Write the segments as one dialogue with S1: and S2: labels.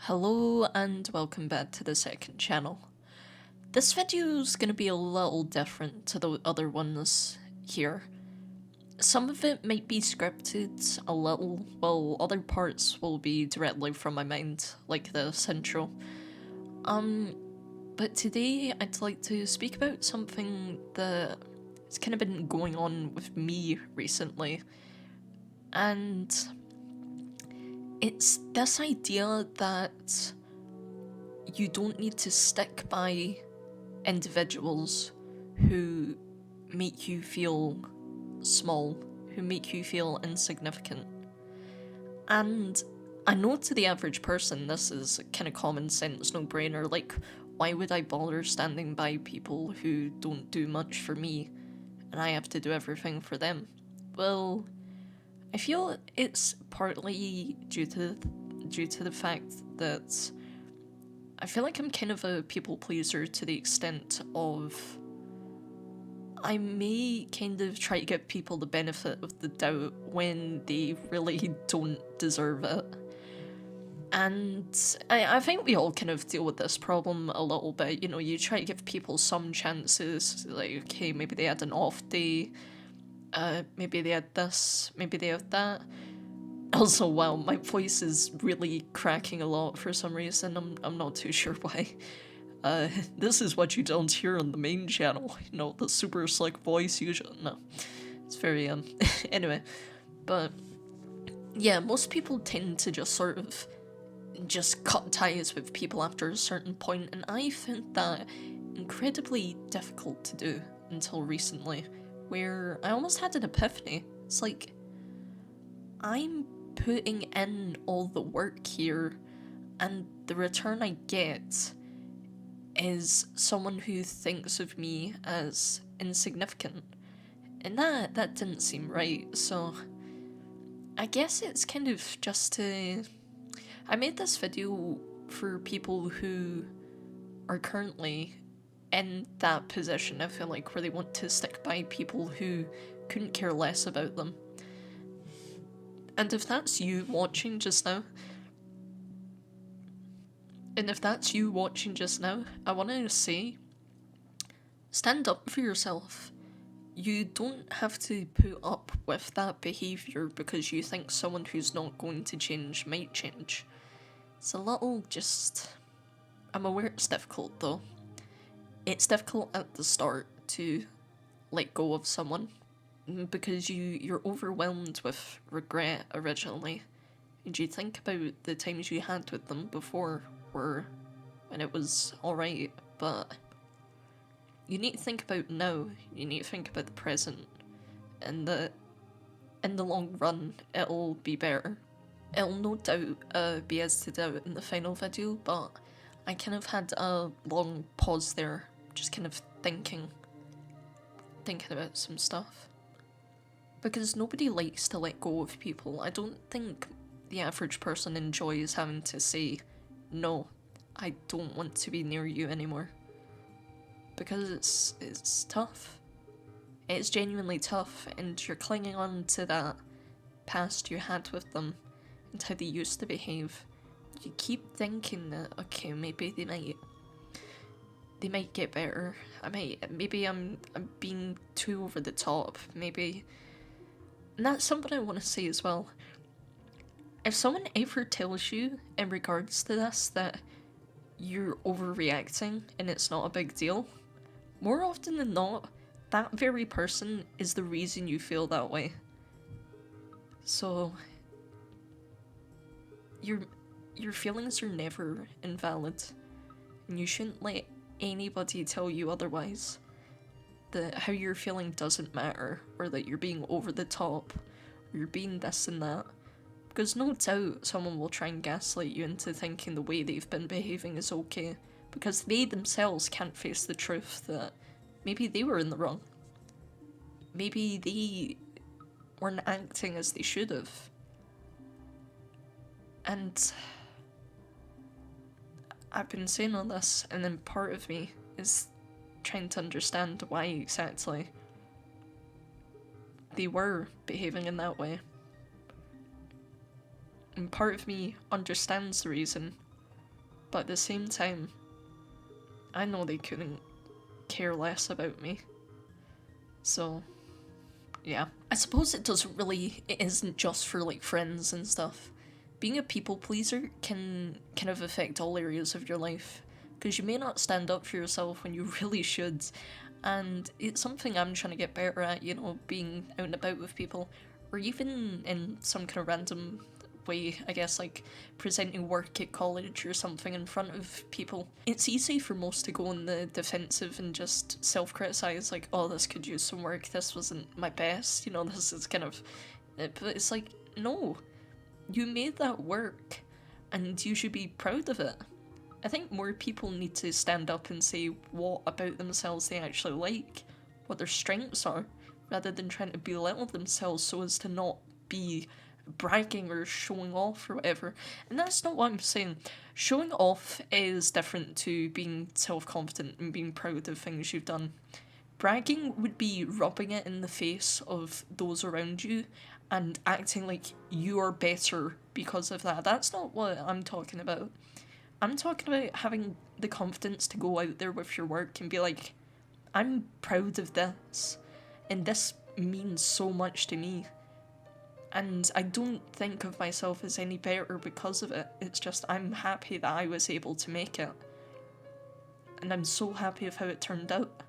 S1: Hello and welcome back to the second channel. This video is going to be a little different to the other ones here. Some of it might be scripted a little, while other parts will be directly from my mind, like this intro. But today I'd like to speak about something that has kind of been going on with me recently. And it's this idea that you don't need to stick by individuals who make you feel small, who make you feel insignificant. And I know to the average person this is a kind of common sense no-brainer, like, why would I bother standing by people who don't do much for me and I have to do everything for them? Well, I feel it's partly due to the fact that I feel like I'm kind of a people pleaser to the extent of I may kind of try to give people the benefit of the doubt when they really don't deserve it. And I think we all kind of deal with this problem a little bit. You know, you try to give people some chances, like, okay, maybe they had an off day, maybe they had this, maybe they had that. Also, wow, my voice is really cracking a lot for some reason. I'm not too sure why. This is what you don't hear on the main channel. You know, the super slick voice usually. No, it's very, anyway. But, yeah, most people tend to just sort of just cut ties with people after a certain point, and I found that incredibly difficult to do until recently, where I almost had an epiphany. It's like, I'm putting in all the work here, and the return I get is someone who thinks of me as insignificant. And that didn't seem right, so I guess it's kind of just to... I made this video for people who are currently in that position, I feel like, where they want to stick by people who couldn't care less about them. And if that's you watching just now, I want to say, stand up for yourself. You don't have to put up with that behaviour because you think someone who's not going to change might change. It's a little just... I'm aware it's difficult though. It's difficult at the start to let go of someone because you're overwhelmed with regret originally, and you think about the times you had with them before were when it was alright, but you need to think about now, you need to think about the present, and that in the long run it'll be better. It'll no doubt be edited out in the final video, but I kind of had a long pause there, just kind of thinking about some stuff. Because nobody likes to let go of people. I don't think the average person enjoys having to say, no, I don't want to be near you anymore. Because it's tough. It's genuinely tough, and you're clinging on to that past you had with them and how they used to behave. You keep thinking that, okay, maybe they might get better. Maybe I'm being too over the top, maybe. And that's something I want to say as well. If someone ever tells you in regards to this that you're overreacting and it's not a big deal, more often than not, that very person is the reason you feel that way. So, your feelings are never invalid, and you shouldn't let anybody tell you otherwise. That how you're feeling doesn't matter, or that you're being over the top, or you're being this and that. Because no doubt someone will try and gaslight you into thinking the way they've been behaving is okay, because they themselves can't face the truth that maybe they were in the wrong. Maybe they weren't acting as they should have. And I've been saying all this, and then part of me is trying to understand why exactly they were behaving in that way. And part of me understands the reason, but at the same time, I know they couldn't care less about me. So, yeah. I suppose it isn't just for like friends and stuff. Being a people pleaser can kind of affect all areas of your life, because you may not stand up for yourself when you really should. And it's something I'm trying to get better at, you know, being out and about with people, or even in some kind of random way, I guess, like presenting work at college or something in front of people. It's easy for most to go on the defensive and just self-criticize, like, oh, this could use some work, this wasn't my best, you know, this is kind of... But it's like, no, you made that work, and you should be proud of it. I think more people need to stand up and say what about themselves they actually like, what their strengths are, rather than trying to belittle themselves so as to not be bragging or showing off or whatever. And that's not what I'm saying. Showing off is different to being self-confident and being proud of things you've done. Bragging would be rubbing it in the face of those around you and acting like you're better because of that. That's not what I'm talking about. I'm talking about having the confidence to go out there with your work and be like, I'm proud of this, and this means so much to me. And I don't think of myself as any better because of it. It's just I'm happy that I was able to make it. And I'm so happy with how it turned out.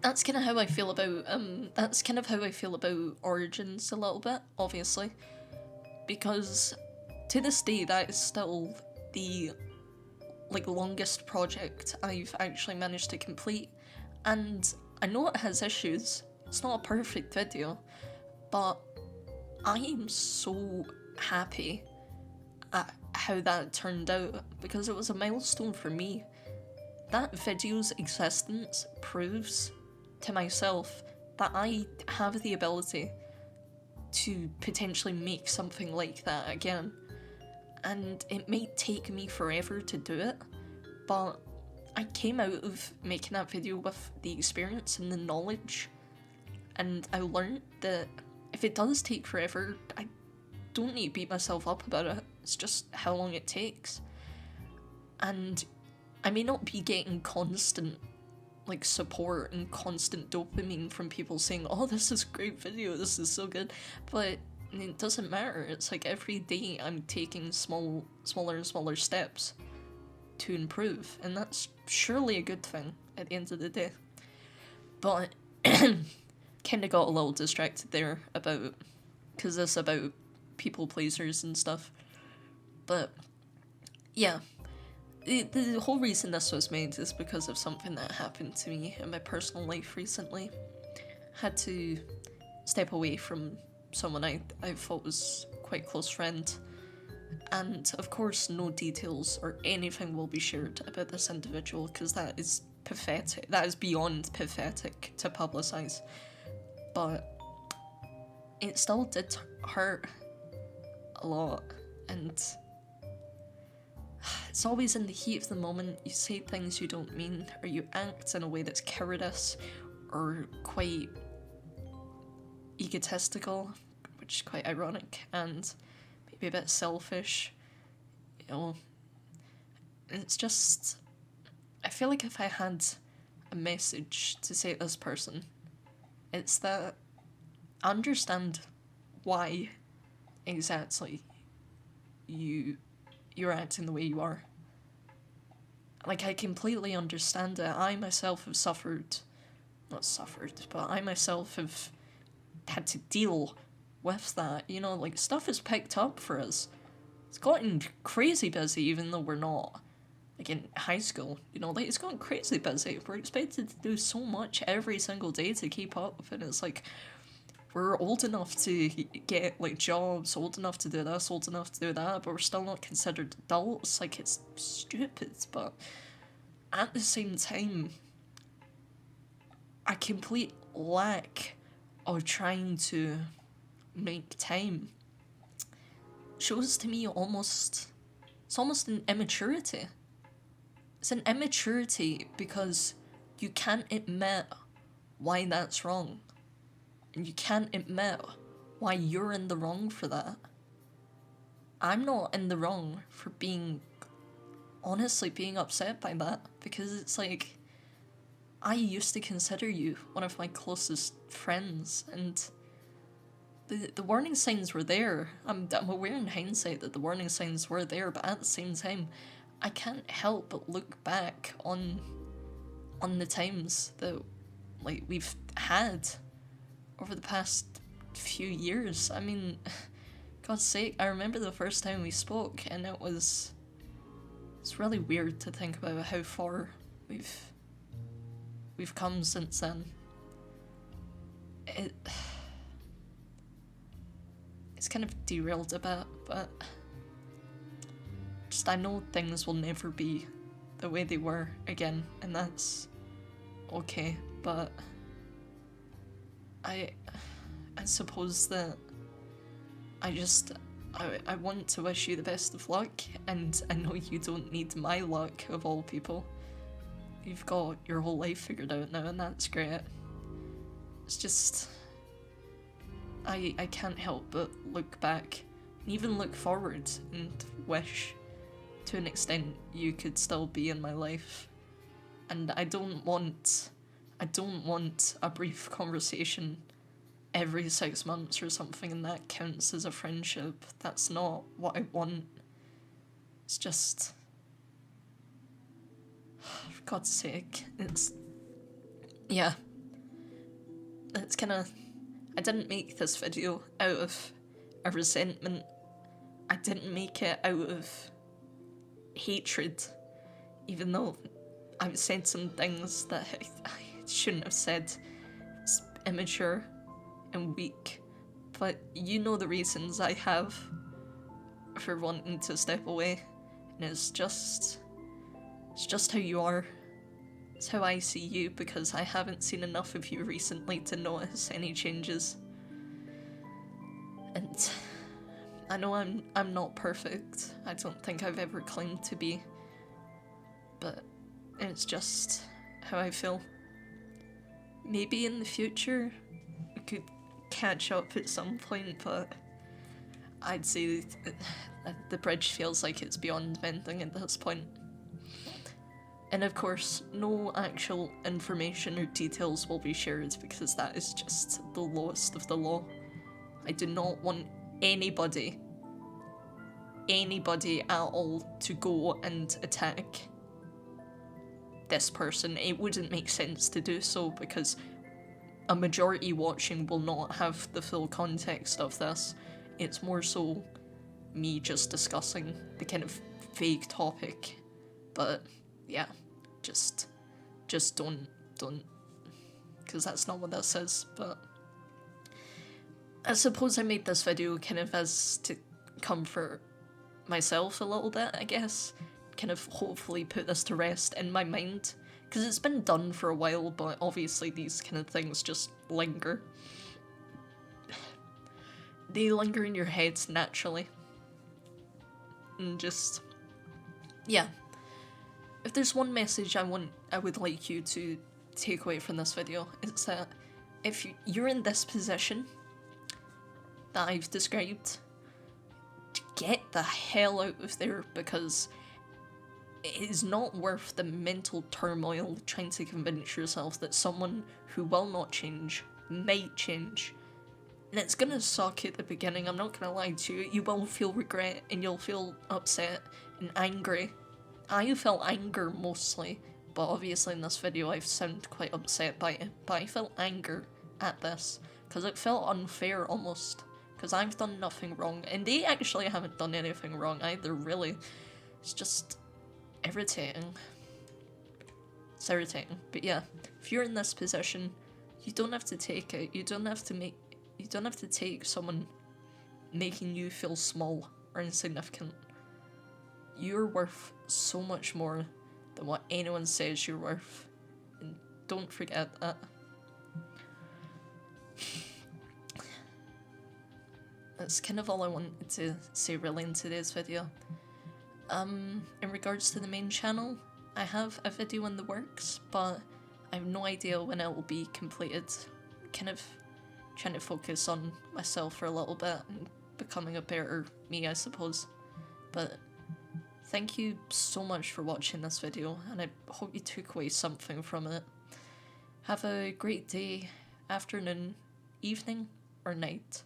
S1: That's kind of how I feel about Origins a little bit, obviously. Because to this day that is still the longest project I've actually managed to complete. And I know it has issues. It's not a perfect video, but I am so happy at how that turned out because it was a milestone for me. That video's existence proves to myself that I have the ability to potentially make something like that again. And it may take me forever to do it, but I came out of making that video with the experience and the knowledge, and I learned that if it does take forever, I don't need to beat myself up about it. It's just how long it takes. And I may not be getting constant support and constant dopamine from people saying, oh, this is a great video, this is so good, but it doesn't matter. It's like every day I'm taking smaller and smaller steps to improve, and that's surely a good thing at the end of the day. But kind of got a little distracted there because this is about people pleasers and stuff. But yeah, the whole reason this was made is because of something that happened to me in my personal life recently. Had to step away from someone I thought was quite close friend, and of course no details or anything will be shared about this individual because that is pathetic. That is beyond pathetic to publicise. But it still did hurt a lot, and it's always in the heat of the moment you say things you don't mean, or you act in a way that's cowardice or quite egotistical, which is quite ironic and maybe a bit selfish, you know. It's just, I feel like if I had a message to say to this person, it's that I understand why exactly you're acting the way you are. I completely understand it. I myself have I myself have had to deal with that, you know, stuff is picked up for us. It's gotten crazy busy, even though we're not in high school, you know, it's gotten crazy busy. We're expected to do so much every single day to keep up, and it's we're old enough to get jobs, old enough to do this, old enough to do that, but we're still not considered adults. It's stupid, but at the same time, a complete lack of trying to make time shows to me it's almost an immaturity. It's an immaturity because you can't admit why that's wrong. And you can't admit why you're in the wrong for that. I'm not in the wrong for being honestly being upset by that, because it's like, I used to consider you one of my closest friends, and the warning signs were there. I'm aware in hindsight that the warning signs were there, but at the same time, I can't help but look back on the times that like we've had over the past few years. I mean, God's sake, I remember the first time we spoke, and it's really weird to think about how far we've come since then. It's kind of derailed a bit, but just I know things will never be the way they were again, and that's okay, but I suppose that I want to wish you the best of luck, and I know you don't need my luck, of all people. You've got your whole life figured out now, and that's great. It's just, I can't help but look back, and even look forward, and wish, to an extent, you could still be in my life. And I don't want a brief conversation every 6 months or something, and that counts as a friendship. That's not what I want. It's just, for God's sake, yeah. It's kinda, I didn't make this video out of a resentment. I didn't make it out of hatred, even though I've said some things that I shouldn't have said. It's immature and weak, but you know the reasons I have for wanting to step away, and it's just how you are. It's how I see you, because I haven't seen enough of you recently to notice any changes. And I know I'm not perfect. I don't think I've ever claimed to be, but it's just how I feel. Maybe in the future we could catch up at some point, but I'd say that the bridge feels like it's beyond mending at this point. And of course, no actual information or details will be shared, because that is just the lowest of the law. I do not want anybody at all to go and attack this person. It wouldn't make sense to do so, because a majority watching will not have the full context of this. It's more so me just discussing the kind of vague topic. But yeah, just don't, because that's not what this is. But I suppose I made this video kind of as to comfort myself a little bit, I guess. Kind of hopefully put this to rest in my mind, because it's been done for a while, but obviously these kind of things just linger. They linger in your head naturally. And just, yeah. If there's one message I would like you to take away from this video, it's that if you're in this position that I've described, get the hell out of there, because it is not worth the mental turmoil trying to convince yourself that someone who will not change might change. And it's gonna suck at the beginning, I'm not gonna lie to you. You will feel regret, and you'll feel upset and angry. I felt anger mostly, but obviously in this video I sound quite upset by it. But I felt anger at this, because it felt unfair almost. Because I've done nothing wrong, and they actually haven't done anything wrong either, really. It's just irritating. It's irritating. But yeah, if you're in this position, you don't have to take it. You don't have to take someone making you feel small or insignificant. You're worth so much more than what anyone says you're worth. And don't forget that. That's kind of all I wanted to say really in today's video. In regards to the main channel, I have a video in the works, but I have no idea when it will be completed. Kind of trying to focus on myself for a little bit and becoming a better me, I suppose. But thank you so much for watching this video, and I hope you took away something from it. Have a great day, afternoon, evening, or night.